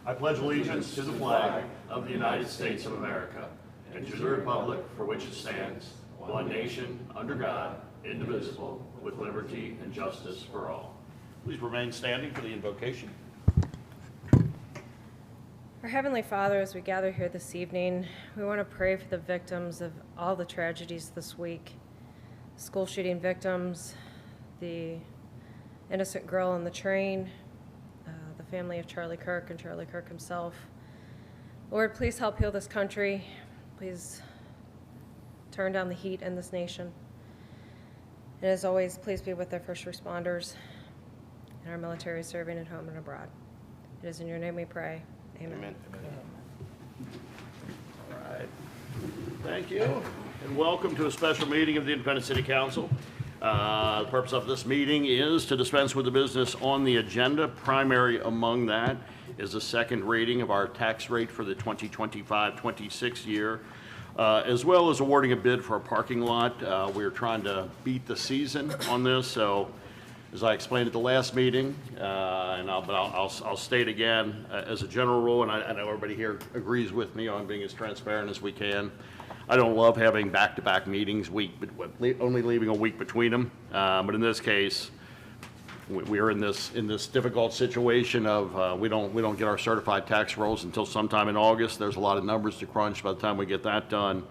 I pledge allegiance to the flag of the United States of America and to the republic for which it stands, one nation, under God, indivisible, with liberty and justice for all. Please remain standing for the invocation. Our Heavenly Father, as we gather here this evening, we want to pray for the victims of all the tragedies this week. School shooting victims, the innocent girl on the train, the family of Charlie Kirk and Charlie Kirk himself. Lord, please help heal this country. Please turn down the heat in this nation. And as always, please be with our first responders and our military serving at home and abroad. It is in your name we pray. Amen. All right. Thank you, and welcome to a special meeting of the Independent City Council. The purpose of this meeting is to dispense with the business on the agenda. Primary among that is the second reading of our tax rate for the 2025-26 year, as well as awarding a bid for a parking lot. We're trying to beat the season on this, so as I explained at the last meeting, I'll state again as a general rule, and I know everybody here agrees with me on being as transparent as we can. I don't love having back-to-back meetings, only leaving a week between them. But in this case, we are in this difficult situation of we don't get our certified tax rolls until sometime in August. There's a lot of numbers to crunch. By the time we get that done,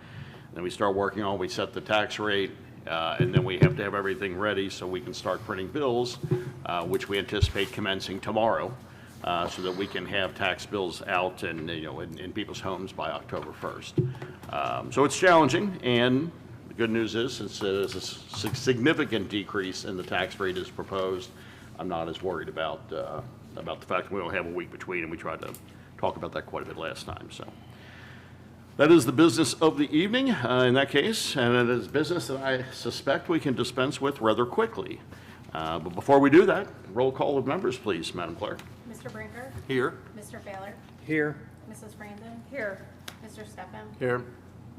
then we start working on. We set the tax rate. And then we have to have everything ready so we can start printing bills, which we anticipate commencing tomorrow, so that we can have tax bills out and in people's homes by October 1st. So it's challenging, and the good news is, since there's a significant decrease in the tax rate as proposed, I'm not as worried about the fact that we don't have a week between, and we tried to talk about that quite a bit last time. So that is the business of the evening in that case, and it is business that I suspect we can dispense with rather quickly. But before we do that, roll call of members, please, Madam Clerk. Mr. Brinker? Here. Mr. Baylor? Here. Mrs. Brandon? Here. Mr. Steffen? Here.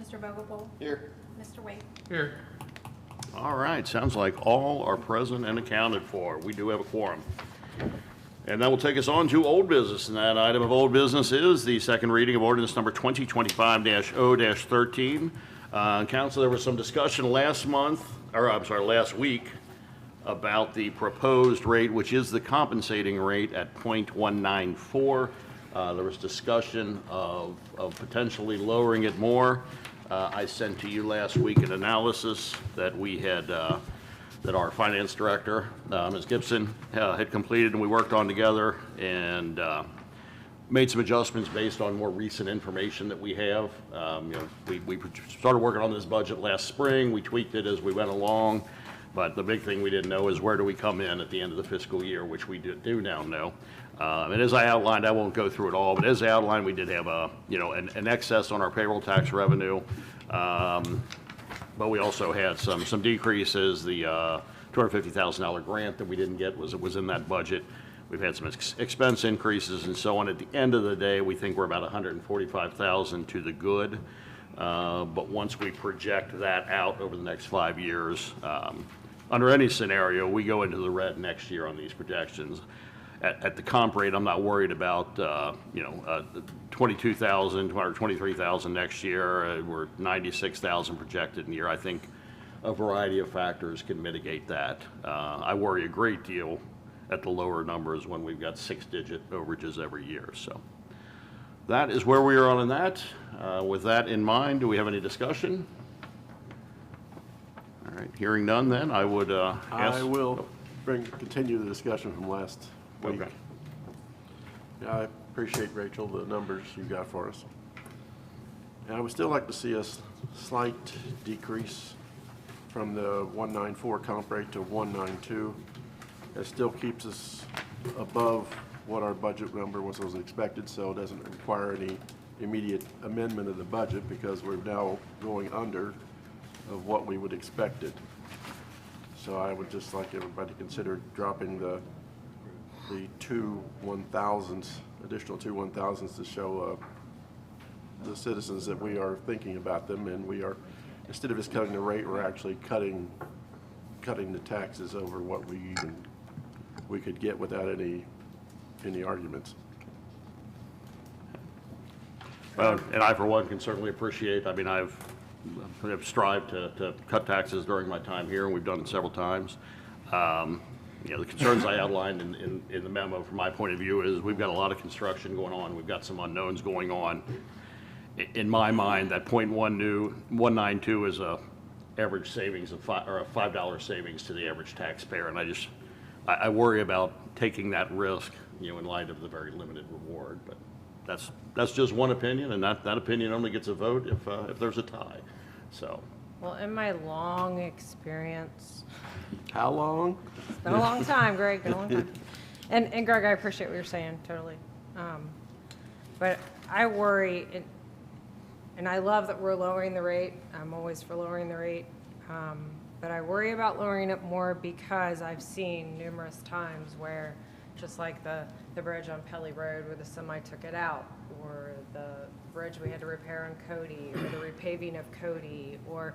Mr. Vogel? Here. Mr. Waite? Here. All right, sounds like all are present and accounted for. We do have a quorum. And that will take us on to old business, and that item of old business is the second reading of ordinance number 2025-0-13. Council, there was some discussion last week about the proposed rate, which is the compensating rate at 0.194. There was discussion of potentially lowering it more. I sent to you last week an analysis that we had that our finance director, Ms. Gibson, had completed, and we worked on together and made some adjustments based on more recent information that we have. We started working on this budget last spring. We tweaked it as we went along, but the big thing we didn't know is where do we come in at the end of the fiscal year, which we do now know. And as I outlined, I won't go through it all, but as I outlined, we did have an excess on our payroll tax revenue. But we also had some decreases. The $250,000 grant that we didn't get was in that budget. We've had some expense increases and so on. At the end of the day, we think we're about $145,000 to the good. But once we project that out over the next 5 years, under any scenario, we go into the red next year on these projections. At the comp rate, I'm not worried about, $22,000, $223,000 next year. We're $96,000 projected in the year. I think a variety of factors can mitigate that. I worry a great deal at the lower numbers when we've got 6-digit overages every year. So that is where we are on that. With that in mind, do we have any discussion? All right, hearing none then, I would ask. I will continue the discussion from last week. Okay. Yeah, I appreciate, Rachel, the numbers you got for us. And I would still like to see a slight decrease from the 194 comp rate to 192. It still keeps us above what our budget number was expected, so it doesn't require any immediate amendment of the budget because we're now going under of what we would expected. So I would just like everybody to consider dropping the two 1,000s, additional two 1,000s to show the citizens that we are thinking about them, and we are, instead of just cutting the rate, we're actually cutting the taxes over what we could get without any arguments. Well, and I, for one, can certainly appreciate, I mean, I've strived to cut taxes during my time here, and we've done it several times. You know, the concerns I outlined in the memo, from my point of view, is we've got a lot of construction going on. We've got some unknowns going on. In my mind, that .192 is a average savings of or a $5 savings to the average taxpayer, and I worry about taking that risk, you know, in light of the very limited reward. But that's just one opinion, and that opinion only gets a vote if there's a tie. So. Well, in my long experience, How long? it's been a long time, Greg, been a long time. And Greg, I appreciate what you're saying, totally. But I worry, and I love that we're lowering the rate. I'm always for lowering the rate. But I worry about lowering it more because I've seen numerous times where, just like the bridge on Pelly Road where the semi took it out, or the bridge we had to repair on Cody, or the repaving of Cody, or,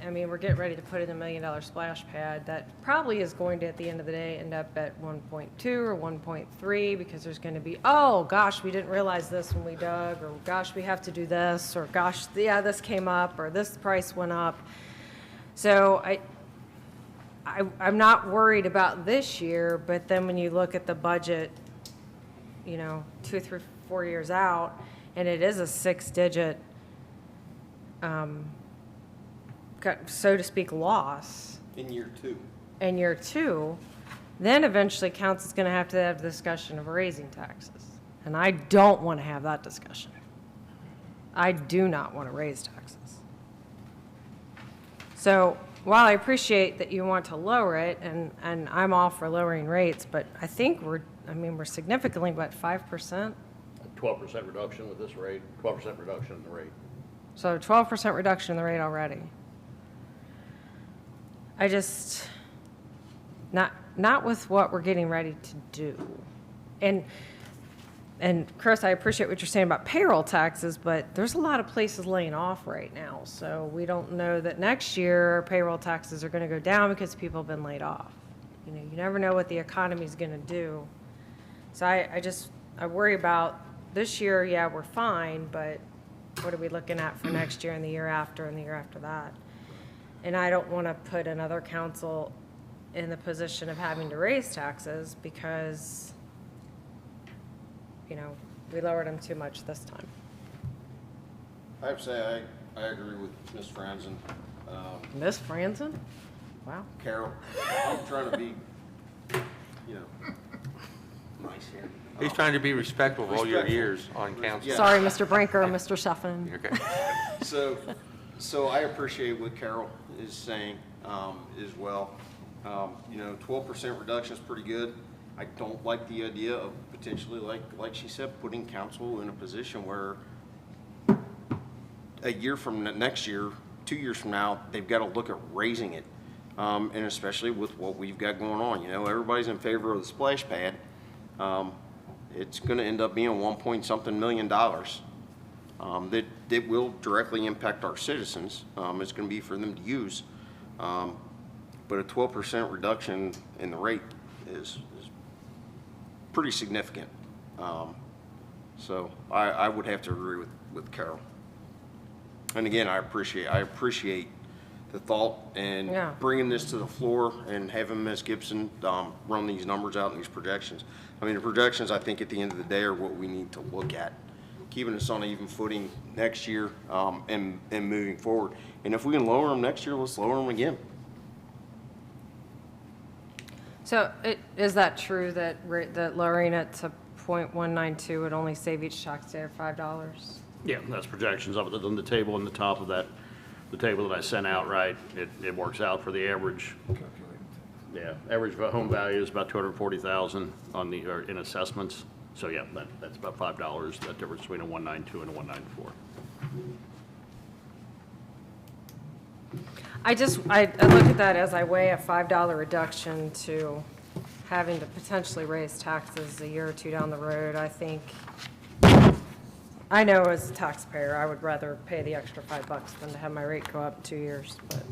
I mean, we're getting ready to put in $1 million splash pad that probably is going to, at the end of the day, end up at 1.2 or 1.3 because there's going to be, oh, gosh, we didn't realize this when we dug, or gosh, we have to do this, or gosh, yeah, this came up, or this price went up. So I'm not worried about this year, but then when you look at the budget, you know, 2, 3, 4 years out, and it is a 6-digit, so to speak, loss In year 2. in year 2, then eventually council's going to have the discussion of raising taxes. And I don't want to have that discussion. I do not want to raise taxes. So while I appreciate that you want to lower it, and I'm all for lowering rates, but I think we're significantly, what, 5%? 12% reduction with this rate, 12% reduction in the rate. So 12% reduction in the rate already. I just, not with what we're getting ready to do. And Chris, I appreciate what you're saying about payroll taxes, but there's a lot of places laying off right now. So we don't know that next year our payroll taxes are going to go down because people have been laid off. You know, you never know what the economy is going to do. So I worry about this year, yeah, we're fine, but what are we looking at for next year and the year after and the year after that? And I don't want to put another council in the position of having to raise taxes because, you know, we lowered them too much this time. I have to say, I agree with Ms. Franzen. Miss Franzen? Wow. Carol, I'm trying to be, you know, nice here. He's trying to be respectful of all your Respectful. years on council. Yeah. Sorry, Mr. Brinker or Mr. Shuffin. Okay. So I appreciate what Carol is saying as well. You know, 12% reduction is pretty good. I don't like the idea of potentially, like she said, putting council in a position where a year from next year, 2 years from now, they've got to look at raising it. And especially with what we've got going on. You know, everybody's in favor of the splash pad. It's going to end up being $1.something million. That will directly impact our citizens. It's going to be for them to use. But a 12% reduction in the rate is pretty significant. So I would have to agree with Carol. And again, I appreciate the thought and Yeah. bringing this to the floor and having Ms. Gibson run these numbers out and these projections. I mean, the projections, I think, at the end of the day are what we need to look at, keeping us on an even footing next year and moving forward. And if we can lower them next year, let's lower them again. So is that true that lowering it to .192 would only save each taxpayer $5? Yeah, that's projections of it on the table in the top of that, the table that I sent out, right? It works out for the average. Yeah, average home value is about $240,000 on the, or in assessments. So yeah, that's about $5, that difference between a 192 and a 194. I look at that as I weigh a $5 reduction to having to potentially raise taxes a year or two down the road. I know as a taxpayer, I would rather pay the extra $5 than to have my rate go up in 2 years, but.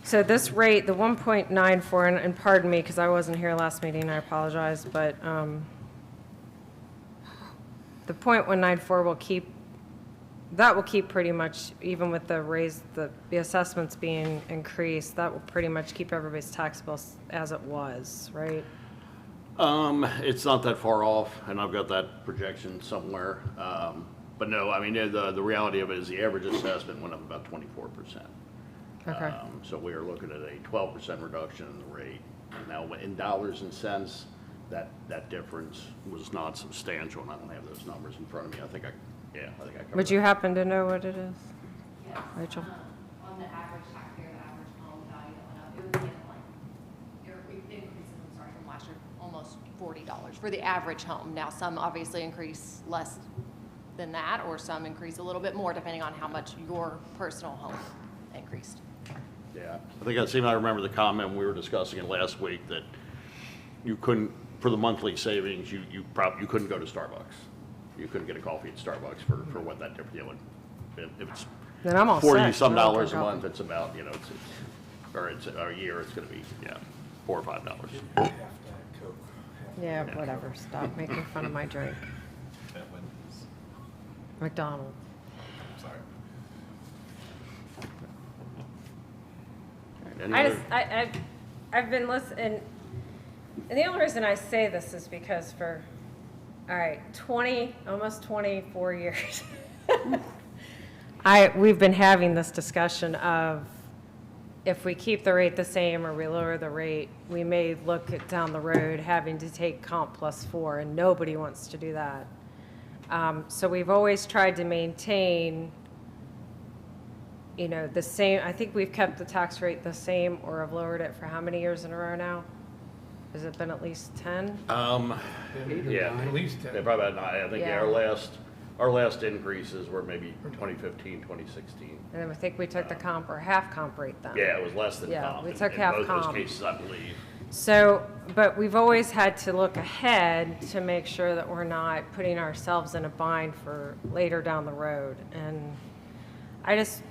So this rate, the 1.94, and pardon me, because I wasn't here last meeting, I apologize, but the .194 will keep, that will keep pretty much, even with the raise, the assessments being increased, that will pretty much keep everybody's tax bills as it was, right? It's not that far off, and I've got that projection somewhere. But no, I mean, the reality of it is the average assessment went up about 24%. Okay. So we are looking at a 12% reduction in the rate. Now, in dollars and cents, that difference was not substantial, and I don't have those numbers in front of me. I think I covered Would that. you happen to know what it is? Yes. Rachel? On the average taxpayer, the average home value that went up, it was like, from last year, almost $40 for the average home. Now, some obviously increase less than that, or some increase a little bit more, depending on how much your personal home increased. Yeah, I think I remember the comment, we were discussing it last week, that you couldn't, for the monthly savings, you couldn't go to Starbucks. You couldn't get a coffee at Starbucks for what that difference, if it's Then I'm all set. 40-some I don't dollars a drink month, it's about, or a year, it's gonna be, $4 or $5. Yeah, whatever, stop making fun of my drink. McDonald's. I've been listening, and the only reason I say this is because for, all right, almost 24 years, we've been having this discussion of if we keep the rate the same or we lower the rate, we may look at down the road having to take comp plus 4, and nobody wants to do that. So we've always tried to maintain, the same. I think we've kept the tax rate the same or have lowered it for how many years in a row now? Has it been at least 10? Yeah, At least 10. yeah, probably about 9. I think Yeah. our last increases were maybe 2015, 2016. And then I think we took the comp or half comp rate then. Yeah, it was less than Yeah, comp. we in- took in half both those comp. cases, I believe. So, but we've always had to look ahead to make sure that we're not putting ourselves in a bind for later down the road. And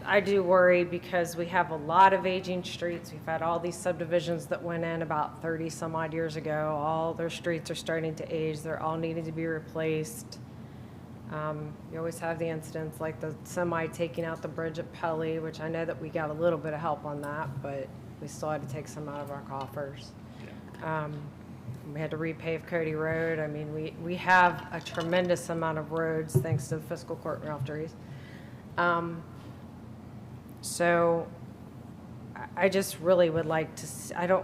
I do worry because we have a lot of aging streets. We've had all these subdivisions that went in about 30 some odd years ago. All their streets are starting to age. They're all needing to be replaced. You always have the incidents like the semi taking out the bridge at Pelly, which I know that we got a little bit of help on that, but we still had to take some out of our coffers. We had to repave Cody Road. I mean, we have a tremendous amount of roads thanks to the fiscal court and Ralph Dury's. So I just really would like to,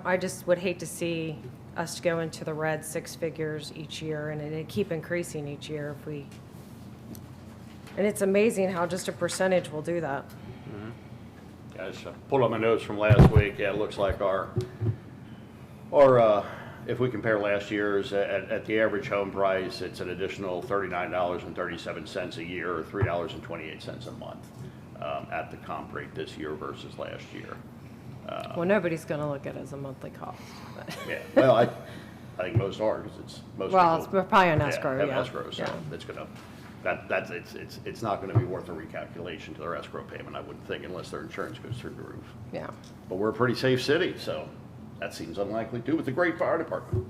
I just would hate to see us go into the red 6 figures each year and it keep increasing each year if we, and it's amazing how just a percentage will do that. I just pulled up my notes from last week. Yeah, it looks like if we compare last year's at the average home price, it's an additional $39.37 a year or $3.28 a month at the comp rate this year versus last year. Well, nobody's going to look at it as a monthly cost. But. Yeah, well, I think most are because it's most Well, people, it's probably an escrow, have yeah. escrow, so Yeah. it's gonna, it's not gonna be worth a recalculation to their escrow payment, I wouldn't think, unless their insurance goes through the roof. Yeah. But we're a pretty safe city, so that seems unlikely too, with a great fire department.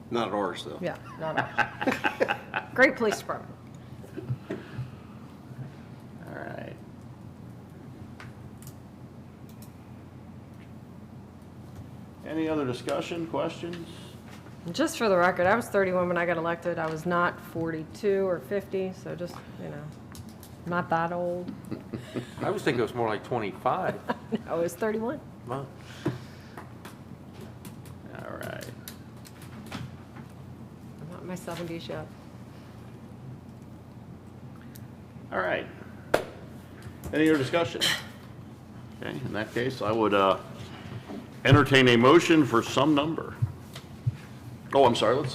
Not ours, though. Yeah, not ours. Great police department. All right. Any other discussion, questions? Just for the record, I was 31 when I got elected. I was not 42 or 50, so just, not that old. I was thinking it was more like 25. I was 31. Wow. All right. I'm not in my 70s yet. All right. Any other discussion? Okay, in that case, I would entertain a motion for some number. Oh, I'm sorry, let's,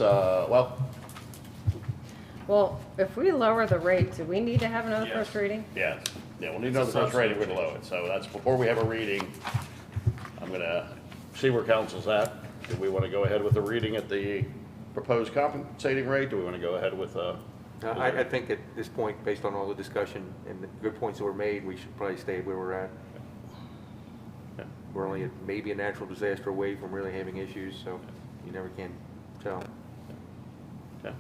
Well, if we lower the rate, do we need to have another Yes. first reading? yeah, we'll need another first reading, we're gonna lower it. So that's before we have a reading. I'm gonna see where council's at. Do we want to go ahead with the reading at the proposed compensating rate? Do we want to go ahead with I think at this point, based on all the discussion and the good points that were made, we should probably stay where we're at. Yeah. We're only maybe a natural disaster away from really having issues, so you never can tell. Okay.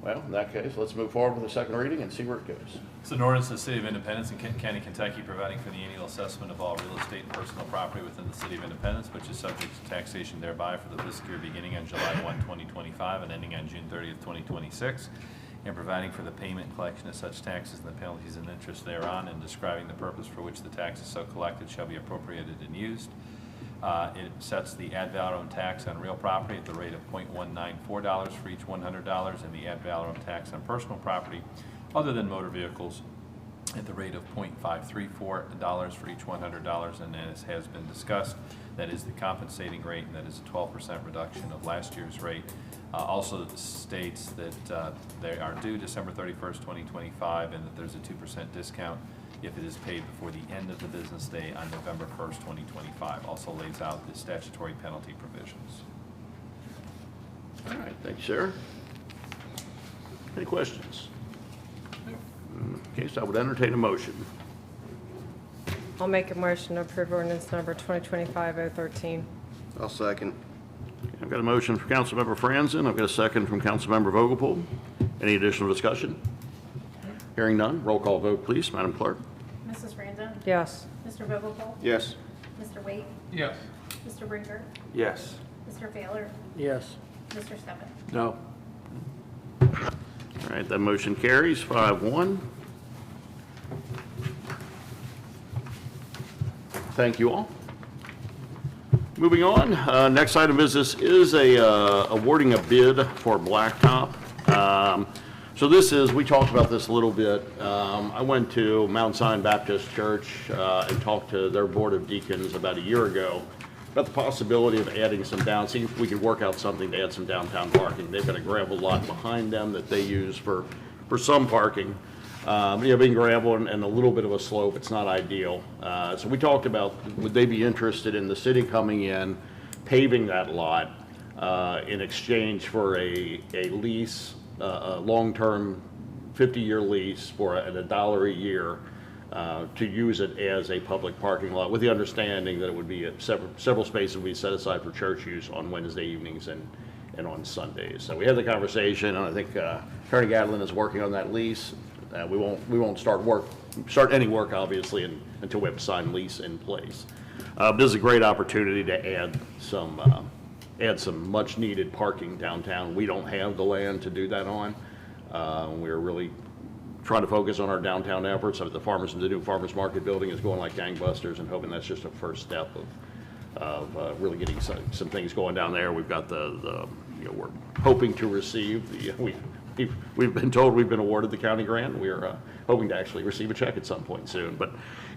Well, in that case, let's move forward with the second reading and see where it goes. It's an ordinance of the City of Independence and Kent County, Kentucky, providing for the annual assessment of all real estate and personal property within the City of Independence, which is subject to taxation thereby for the fiscal year beginning on July 1, 2025 and ending on June 30th, 2026, and providing for the payment and collection of such taxes and the penalties and interest thereon, and describing the purpose for which the taxes so collected shall be appropriated and used. It sets the ad valorem tax on real property at the rate of $0.194 for each $100, and the ad valorem tax on personal property other than motor vehicles at the rate of $0.534 for each $100, and as has been discussed, that is the compensating rate, and that is a 12% reduction of last year's rate. Also states that they are due December 31st, 2025, and that there's a 2% discount if it is paid before the end of the business day on November 1st, 2025. Also lays out the statutory penalty provisions. All right, thank you, sir. Any questions? Okay, so I would entertain a motion. I'll make a motion to approve ordinance number 2025-013. I'll second. I've got a motion from Councilmember Franzen. I've got a second from Councilmember Vogelpohl. Any additional discussion? Hearing none, roll call vote, please, Madam Clerk. Mrs. Franzen? Yes. Mr. Vogelpohl? Yes. Mr. Waite? Yes. Mr. Brinker? Yes. Mr. Baylor? Yes. Mr. Steffen? No. All right, that motion carries 5-1. Thank you all. Moving on, next item of business is awarding a bid for blacktop. So this is, we talked about this a little bit. I went to Mount Zion Baptist Church and talked to their Board of Deacons about a year ago about the possibility of adding some see if we could work out something to add some downtown parking. They've got a gravel lot behind them that they use for some parking. Being gravel and a little bit of a slope, it's not ideal. So we talked about, would they be interested in the city coming in, paving that lot in exchange for a lease, a long-term 50-year lease for at $1 a year to use it as a public parking lot, with the understanding that it would be several spaces would be set aside for church use on Wednesday evenings and on Sundays. So we had the conversation, and I think Attorney Gadlin is working on that lease. We won't start any work obviously until we have a signed lease in place. This is a great opportunity to add some much needed parking downtown. We don't have the land to do that on. We're really trying to focus on our downtown efforts. The new farmers market building is going like gangbusters, and hoping that's just a first step of really getting some things going down there. We've got we're hoping to receive we've been told we've been awarded the county grant. We are hoping to actually receive a check at some point soon, but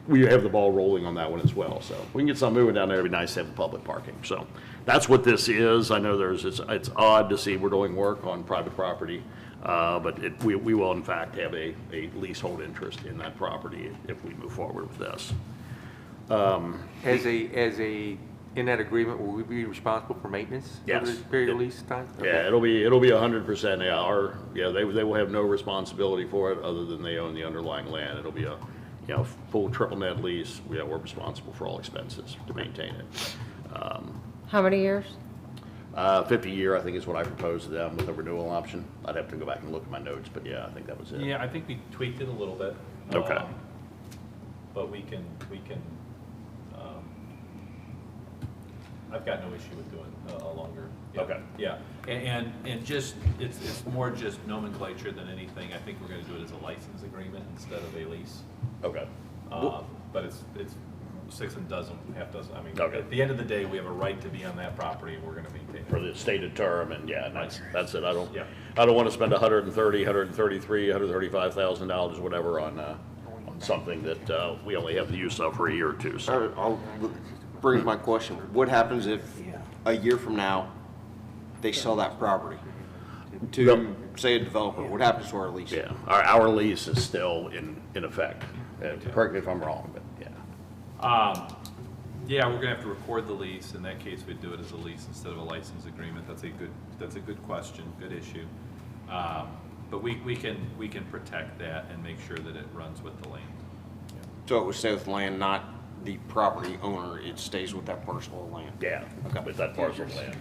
we have the ball rolling on that one as well. So if we can get something moving down there, it'd be nice to have the public parking. So that's what this is. I know it's odd to see we're doing work on private property, but we will in fact have a leasehold interest in that property if we move forward with this. In that agreement, will we be responsible for maintenance? Yes. Over the period of lease time? Yeah, it'll be 100%. They will have no responsibility for it other than they own the underlying land. It'll be a full triple net lease. We're responsible for all expenses to maintain it. How many years? 50-year, I think, is what I proposed to them with a renewal option. I'd have to go back and look at my notes, but yeah, I think that was it. Yeah, I think we tweaked it a little bit. Okay. But we can. I've got no issue with doing a longer. Yeah, Okay. Yeah, and just it's more just nomenclature than anything. I think we're going to do it as a license agreement instead of a lease. Okay. But it's half dozen. I mean, Okay. at the end of the day, we have a right to be on that property, and we're going to maintain it. For the stated term, and that's it. I don't Yeah. want to spend $133,000, $135,000, whatever on something that we only have the use of for a year or two. So. Brings my question. What happens if a year from now they sell that property to, say, a developer? What happens to our lease? Yeah, our lease is still in effect. Correct me if I'm wrong, but yeah. Yeah, we're gonna have to record the lease. In that case, we'd do it as a lease instead of a license agreement. That's a good question, good issue. But we can protect that and make sure that it runs with the land. So it would stay with land, not the property owner. It stays with that parcel of land. Yeah, with that parcel of land.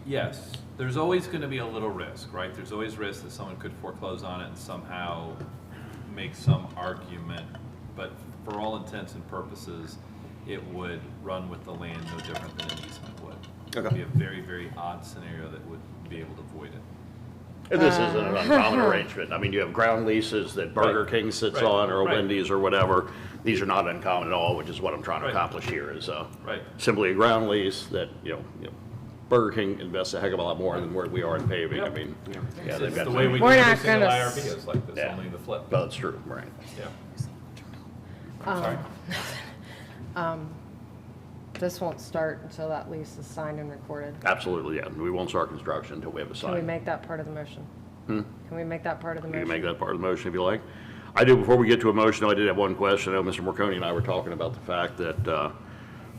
Yes, There's always going to be a little risk, right? There's always risk that someone could foreclose on it and somehow make some argument. But for all intents and purposes, it would run with the land no different than an easement would. It would Okay. be a very, very odd scenario that would be able to avoid it. And this isn't an uncommon arrangement. I mean, you have ground leases that Burger Right. King sits Right. on, or a Right. Wendy's or whatever. These are not uncommon at all, which is what I'm trying to Right. accomplish here, is Right. simply a ground lease that, Burger King invests a heck of a lot more than where we are in paving. I Yep. mean, yeah, It's they've got. the way we do We're every not single gonna IRB is like this, Yeah. only the flip. Well, that's true, right. Yeah. Sorry. This won't start until that lease is signed and recorded. Absolutely, yeah. We won't start construction until we have a Can we sign. make that part of the motion? Hmm? Can we make that part of the You motion? can make that part of the motion if you like. I do, before we get to a motion, though, I did have one question. I know Mr. Marconi and I were talking about the fact that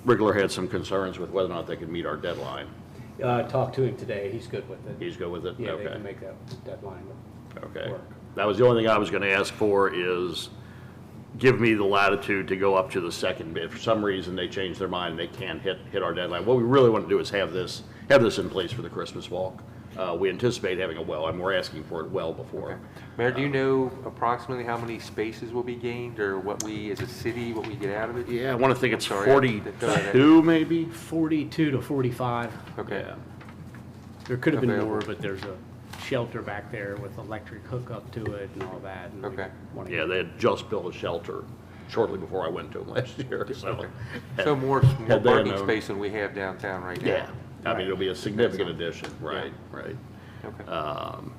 Wriggler had some concerns with whether or not they could meet our deadline. Talked to him today, he's good with it. He's good with it? Yeah, they Okay. can make that deadline Okay. work. That was the only thing I was gonna ask for, is give me the latitude to go up to the second bid. For some reason, they changed their mind and they can't hit our deadline. What we really want to do is have this in place for the Christmas walk. We anticipate having a well, and we're asking for it well before. Mayor, do you know approximately how many spaces will be gained, or what we, as a city, what we get out of it? Yeah, I want to think it's I'm sorry, 42, maybe? 42 to 45. Okay. Yeah. There could have been Available. more, but there's a shelter back there with electric hookup to it and all that. and we Okay. wanna- Yeah, they had just built a shelter shortly before I went to them last year, so. So more Had they parking known- space than we have downtown right now? Yeah, I mean, it'll be a significant addition, right, right. Okay.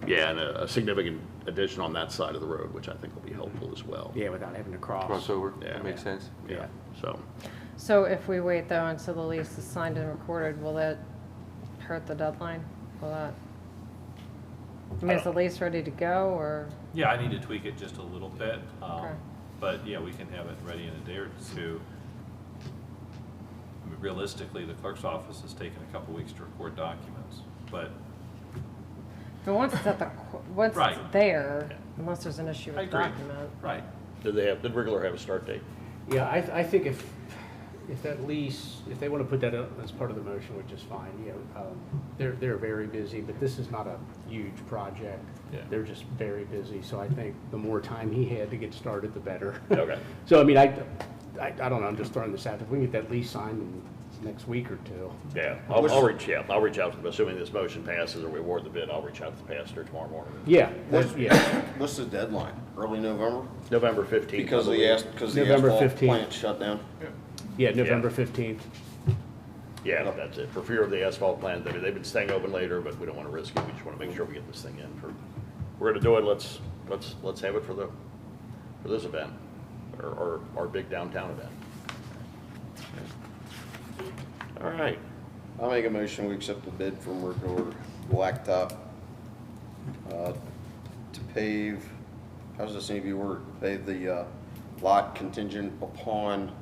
Yeah, and a significant addition on that side of the road, which I think will be helpful as well. Yeah, without having to cross. Crossover, Yeah. that makes sense. Yeah, so, So if we wait though until the lease is signed and recorded, will that hurt the deadline? Will that? I mean, is the lease ready to go, or? Yeah, I need to tweak it just a little bit. Okay. But yeah, we can have it ready in a day or two. I mean, realistically, the clerk's office has taken a couple weeks to record documents, but But once it's once Right. it's there, Yeah. unless there's an issue I with the agree. document. Right. did Wriggler have a start date? Yeah, I think if that lease, if they want to put that up as part of the motion, which is fine, they're very busy, but this is not a huge project. Yeah. They're just very busy, so I think the more time he had to get started, the better. Okay. So, I mean, I don't know, I'm just throwing this out, if we can get that lease signed in next week or two. Yeah, I'll reach out to them, assuming this motion passes or we award the bid, I'll reach out to the pastor tomorrow morning. Yeah, yeah, What's the deadline? Early November? November 15th. Because I the believe. because the November asphalt 15th. plant shut down? yeah, November 15th. Yeah, that's it, for fear of the asphalt plant, they've been staying open later, but we don't want to risk it, we just want to make sure we get this thing in. We're gonna do it, let's have it for this event, or our big downtown event. All right, I'll make a motion, we accept the bid from Rickler Blacktop to pave, how does this need to be worded? Pave the lot contingent upon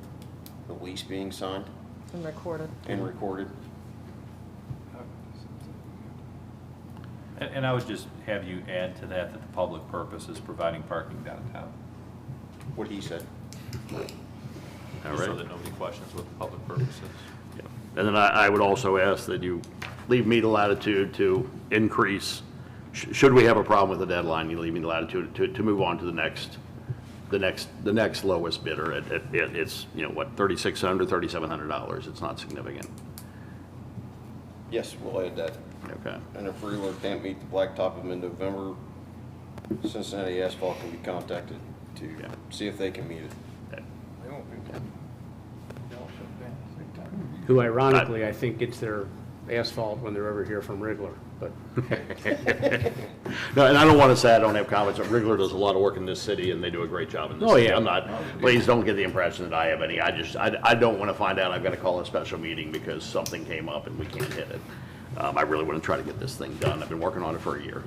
the lease being signed And recorded. and recorded. And I would just have you add to that the public purpose is providing parking downtown. What he said. all Just so right. that nobody questions what the public purpose is. Yeah. And then I would also ask that you leave me the latitude to increase, should we have a problem with the deadline, you leave me the latitude to move on to the next lowest bidder. It's, what, $3,600, $3,700, it's not significant. Yes, we'll add that. Okay, And if Wheeler can't meet the blacktop of mid-November, Cincinnati Asphalt can be contacted to Yeah. see if they can meet it. Who ironically, I think gets their asphalt when they're over here from Wriggler, but no, and I don't want to say I don't have comments, but Wriggler does a lot of work in this city, and they do a great job in this Oh, city. yeah. I'm not, please don't get the impression that I have any, I don't want to find out I've got to call a special meeting because something came up and we can't hit it. I really want to try to get this thing done. I've been working on it for a year.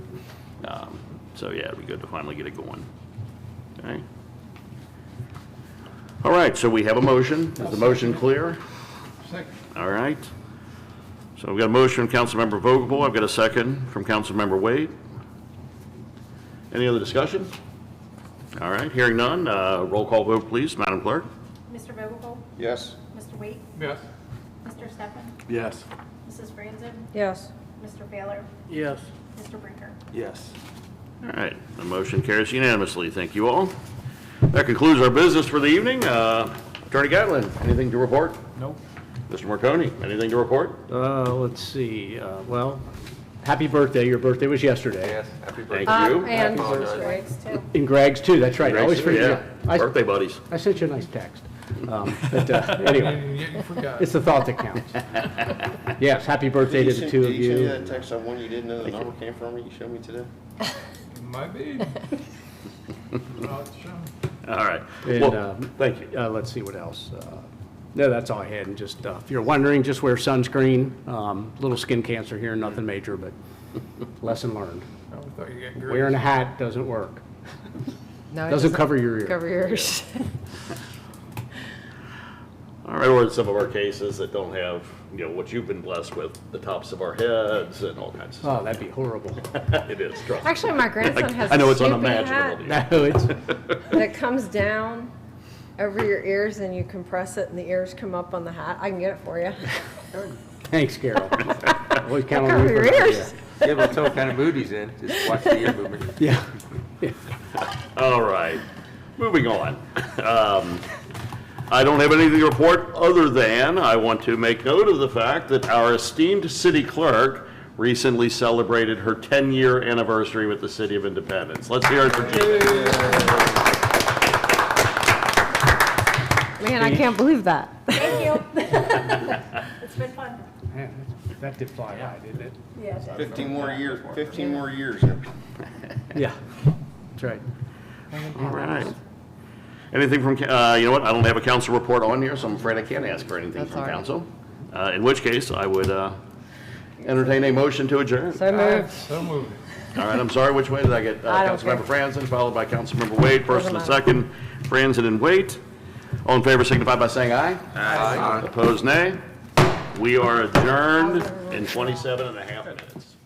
So yeah, it'd be good to finally get it going. Okay. All right, so we have a motion. Is the motion clear? Second. All right. So we've got a motion from Councilmember Vogel. I've got a second from Councilmember Wade. Any other discussion? All right, hearing none, roll call vote, please, Madam Clerk. Mr. Vogel? Yes? Mr. Waite? Yes. Mr. Steffen? Yes. Mrs. Franzen? Yes. Mr. Baylor? Yes. Mr. Brinker? Yes. All right, the motion carries unanimously. Thank you all. That concludes our business for the evening. Attorney Gatlin, anything to report? Nope. Mr. Marconi, anything to report? Let's see, well, happy birthday. Your birthday was yesterday. Yes, happy birthday. Thank you. And Apologize. Greg's too. And Greg's too, that's right. I always forget. Yeah, birthday buddies. I sent you a nice text. But anyway, it's the thought that counts. Yes, happy birthday to the two of Did you send me you. that text on one you didn't know the number came from, you showed me today? Might be. All right. And, Well, thank you. Let's see what else. No, that's all I had. And just, if you're wondering, just wear sunscreen. Little skin cancer here, nothing major, but lesson learned. Wearing a hat doesn't work. No, it Doesn't cover your ear. Cover your ears. All right, or some of our cases that don't have, what you've been blessed with, the tops of our heads and all kinds of Oh, that'd be horrible. stuff. It is, trust me. Actually, my grandson has I know a it's Snoopy unimaginable. hat to you. No, it's, that comes down over your ears and you compress it and the ears come up on the hat. I can get it for you. thanks, Carol. Always count on Cover you for your an idea. ears. Yeah, but tell what kind of mood he's in. Just watch the ear movement. Yeah. All right, moving on. I don't have anything to report other than I want to make note of the fact that our esteemed city clerk recently celebrated her 10-year anniversary with the City of Independence. Let's hear it for Gina. Man, I can't believe that. Thank you. It's been fun. Man, that did fly by, didn't it? Yeah. 15 more years. Yeah, that's right. All right. Anything from, you know what, I don't have a council report on here, so I'm afraid I can't ask for anything That's from all right. council. In which case, I would entertain a motion to adjourn. So moved. So moved. All right, I'm sorry, which way did I get? I don't Councilmember care. Franzen, followed by Councilmember Wade, first and Doesn't matter. second, Franzen and Wade. All in favor signify by saying aye. Aye. Opposed, nay. We are adjourned in 27 and a half minutes.